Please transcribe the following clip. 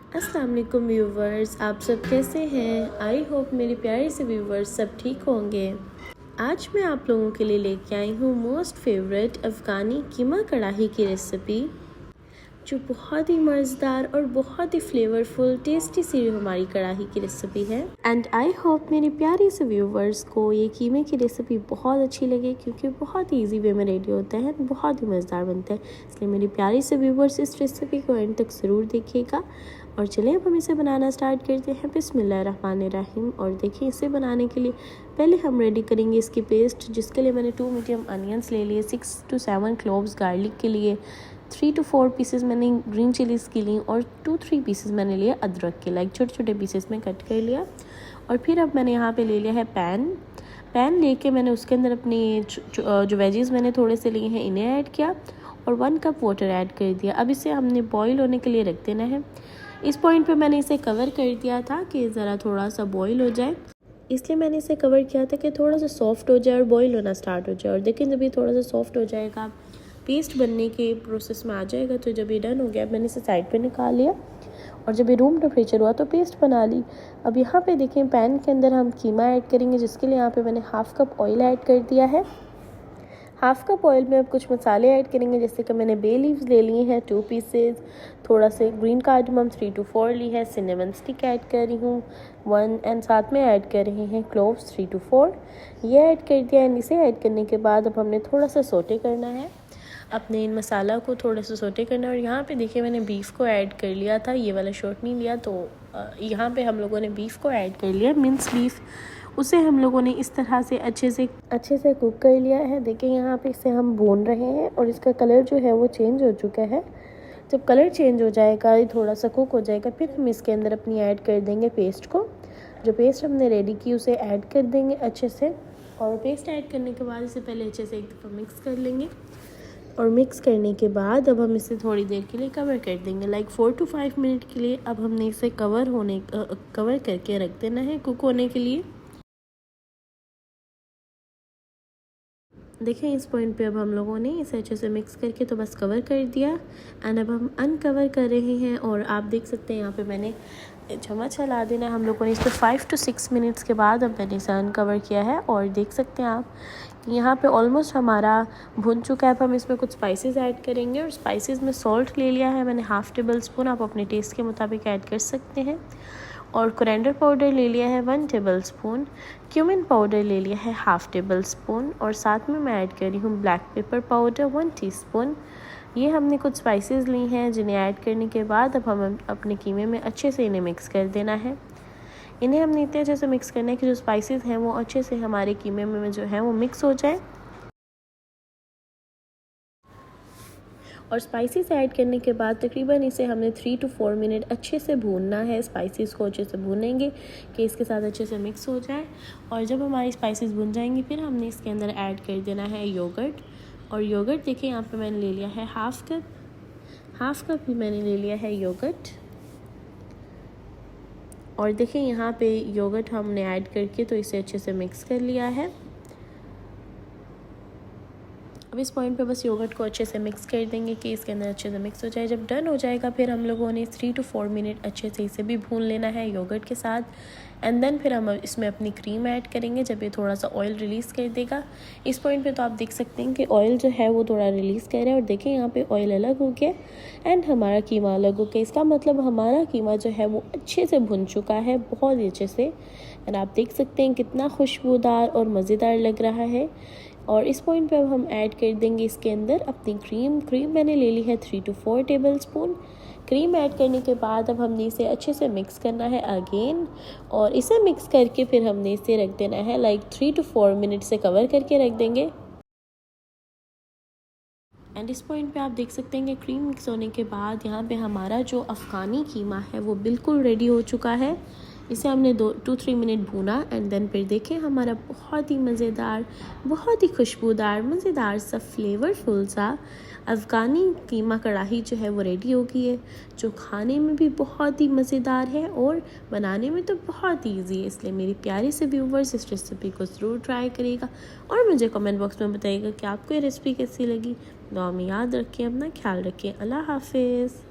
अस्सलाम वालेकुम व्यूवर्स, आप सब कैसे हैं। आई होप मेरे प्यारे से व्यूवर्स सब ठीक होंगे। आज मैं आप लोगों के लिए लेके आई हूँ मोस्ट फेवरेट अफ़गानी कीमा कढ़ाई की रेसिपी, जो बहुत ही मज़ेदार और बहुत ही फ्लेवरफुल टेस्टी सी हमारी कढ़ाई की रेसिपी है। एंड आई होप मेरे प्यारे से व्यूवर्स को ये कीमे की रेसिपी बहुत अच्छी लगे, क्योंकि बहुत ही ईजी वे में रेडी होता है, बहुत ही मज़ेदार बनता है। इसलिए मेरी प्यारी से व्यूवर्स इस रेसिपी को एंड तक ज़रूर देखिएगा। और चलिए अब हम इसे बनाना स्टार्ट करते हैं। बिस्मिल्लाहिर्रहमानिर्रहीम। और देखिए, इसे बनाने के लिए पहले हम रेडी करेंगे इसकी पेस्ट, जिसके लिए मैंने 2 मीडियम अनियंस ले लिए, 6 to 7 क्लोव्स गार्लिक के लिए, 3 to 4 पीसेस मैंने ग्रीन चिलीज़ की ली और 2-3 पीसेस मैंने लिए अदरक के, लाइक छोटे छोटे पीसेस में कट कर लिया। और फिर अब मैंने यहाँ पे ले लिया है पैन लेके मैंने उसके अंदर अपनी जो वेजीज़ मैंने थोड़े से लिए हैं इन्हें ऐड किया और 1 कप वाटर ऐड कर दिया। अब इसे हमने बॉईल होने के लिए रख देना है। इस पॉइंट पे मैंने इसे कवर कर दिया था कि ज़रा थोड़ा सा बॉईल हो जाए, इसलिए मैंने इसे कवर किया था कि थोड़ा सा सॉफ्ट हो जाए और बॉईल होना स्टार्ट हो जाए। और देखिए, जब ये थोड़ा सा सॉफ्ट हो जाएगा, पेस्ट बनने के प्रोसेस में आ जाएगा, तो जब ये डन हो गया मैंने इसे साइड पे निकाल लिया। और जब ये रूम टेम्परेचर हुआ तो पेस्ट बना ली। अब यहाँ पे देखें, पैन के अंदर हम कीमा ऐड करेंगे, जिसके लिए यहाँ पे मैंने 1/2 कप ऑयल ऐड कर दिया है। 1/2 कप ऑयल में अब कुछ मसाले ऐड करेंगे, जैसे कि मैंने बे लीव्स ले लिए हैं 2 पीसेस, थोड़ा से ग्रीन कार्डमम 3 to 4 ली है, सिनेमन स्टिक ऐड कर रही हूँ 1, एंड साथ में ऐड कर रहे हैं क्लोव्स 3 to 4, ये ऐड कर दिया। एंड इसे ऐड करने के बाद अब हमने थोड़ा सा सोटे करना है, अपने इन मसाला को थोड़ा सा सोटे करना है। और यहाँ पे देखिए, मैंने बीफ को ऐड कर लिया था, ये वाला शॉट नहीं लिया, तो यहाँ पे हम लोगों ने बीफ को ऐड कर लिया, मिन्स बीफ, उसे हम लोगों ने इस तरह से अच्छे से कुक कर लिया है। देखिए, यहाँ पे इसे हम भून रहे हैं और इसका कलर जो है वो चेंज हो चुका है। जब कलर चेंज हो जाएगा, ये थोड़ा सा कुक हो जाएगा, फिर हम इसके अंदर अपनी ऐड कर देंगे पेस्ट को। जो पेस्ट हमने रेडी की उसे ऐड कर देंगे अच्छे से। और पेस्ट ऐड करने के बाद इसे पहले अच्छे से एक दफ़ा मिक्स कर लेंगे। और मिक्स करने के बाद अब हम इसे थोड़ी देर के लिए कवर कर देंगे, लाइक 4 to 5 मिनट के लिए। अब हमने इसे कवर करके रख देना है कुक होने के लिए। देखिए, इस पॉइंट पे अब हम लोगों ने इसे अच्छे से मिक्स करके तो बस कवर कर दिया। एंड अब हम अनकवर कर रहे हैं और आप देख सकते हैं यहाँ पे मैंने चम्मच हिला देना है। हम लोगों ने इसको 5 to 6 मिनट्स के बाद अब मैंने इसे अनकवर किया है और देख सकते हैं आप कि यहाँ पे ऑलमोस्ट हमारा भुन चुका है। अब हम इसमें कुछ स्पाइसेस ऐड करेंगे और स्पाइसेस में सॉल्ट ले लिया है मैंने 1/2 टेबलस्पून, आप अपने टेस्ट के मुताबिक ऐड कर सकते हैं। और कोरिएंडर पाउडर ले लिया है 1 टेबलस्पून, क्यूमिन पाउडर ले लिया है 1/2 टेबलस्पून, और साथ में मैं ऐड कर रही हूँ ब्लैक पेपर पाउडर 1 टीस्पून। ये हमने कुछ स्पाइसेस ली हैं, जिन्हें ऐड करने के बाद अब हम अपने कीमे में अच्छे से इन्हें मिक्स कर देना है। इन्हें हमने इतने अच्छे से मिक्स करना है कि जो स्पाइसेस हैं वो अच्छे से हमारे कीमे में जो है वो मिक्स हो जाए। और स्पाइसेस ऐड करने के बाद तकरीबन इसे हमने 3 to 4 मिनट अच्छे से भूनना है। स्पाइसेस को अच्छे से भूनेंगे कि इसके साथ अच्छे से मिक्स हो जाए। और जब हमारी स्पाइसेस भुन जाएंगी, फिर हमने इसके अंदर ऐड कर देना है योगर्ट। और योगर्ट देखिए, यहाँ पे मैंने ले लिया है 1/2 कप ही मैंने ले लिया है योगर्ट। और देखिए, यहाँ पे योगर्ट हमने ऐड करके तो इसे अच्छे से मिक्स कर लिया है। अब इस पॉइंट पे बस योगर्ट को अच्छे से मिक्स कर देंगे कि इसके अंदर अच्छे से मिक्स हो जाए। जब डन हो जाएगा, फिर हम लोगों ने 3 to 4 मिनट अच्छे से इसे भी भून लेना है योगर्ट के साथ। एंड देन फिर हम इसमें अपनी क्रीम ऐड करेंगे, जब ये थोड़ा सा ऑयल रिलीज़ कर देगा। इस पॉइंट पे तो आप देख सकते हैं कि ऑयल जो है वो थोड़ा रिलीज़ कर रहा है। और देखिए, यहाँ पे ऑयल अलग हो गया एंड हमारा कीमा अलग हो गया। इसका मतलब हमारा कीमा जो है वो अच्छे से भुन चुका है, बहुत ही अच्छे से। एंड आप देख सकते हैं कितना खुशबूदार और मज़ेदार लग रहा है। और इस पॉइंट पे अब हम ऐड कर देंगे इसके अंदर अपनी क्रीम मैंने ले ली है 3 to 4 टेबलस्पून। क्रीम ऐड करने के बाद अब हमने इसे अच्छे से मिक्स करना है अगेन। और इसे मिक्स करके फिर हमने इसे रख देना है, लाइक 3 to 4 मिनट से कवर करके रख देंगे। एंड इस पॉइंट पे आप देख सकते हैं कि क्रीम मिक्स होने के बाद यहाँ पे हमारा जो अफ़गानी कीमा है वो बिल्कुल रेडी हो चुका है। इसे हमने 2-3 मिनट भूना एंड देन फिर देखें, हमारा बहुत ही मज़ेदार, बहुत ही खुशबूदार, मज़ेदार सा फ्लेवरफुल सा अफ़गानी कीमा कढ़ाई जो है वो रेडी हो गई है, जो खाने में भी बहुत ही मज़ेदार है और बनाने में तो बहुत ईजी है। इसलिए मेरी प्यारी से व्यूवर्स इस रेसिपी को ज़रूर ट्राई करिएगा और मुझे कमेंट बॉक्स में बताइएगा कि आपको ये रेसिपी कैसी लगी। दुआ में याद रखें, अपना ख्याल रखें। अल्लाह हाफिज़।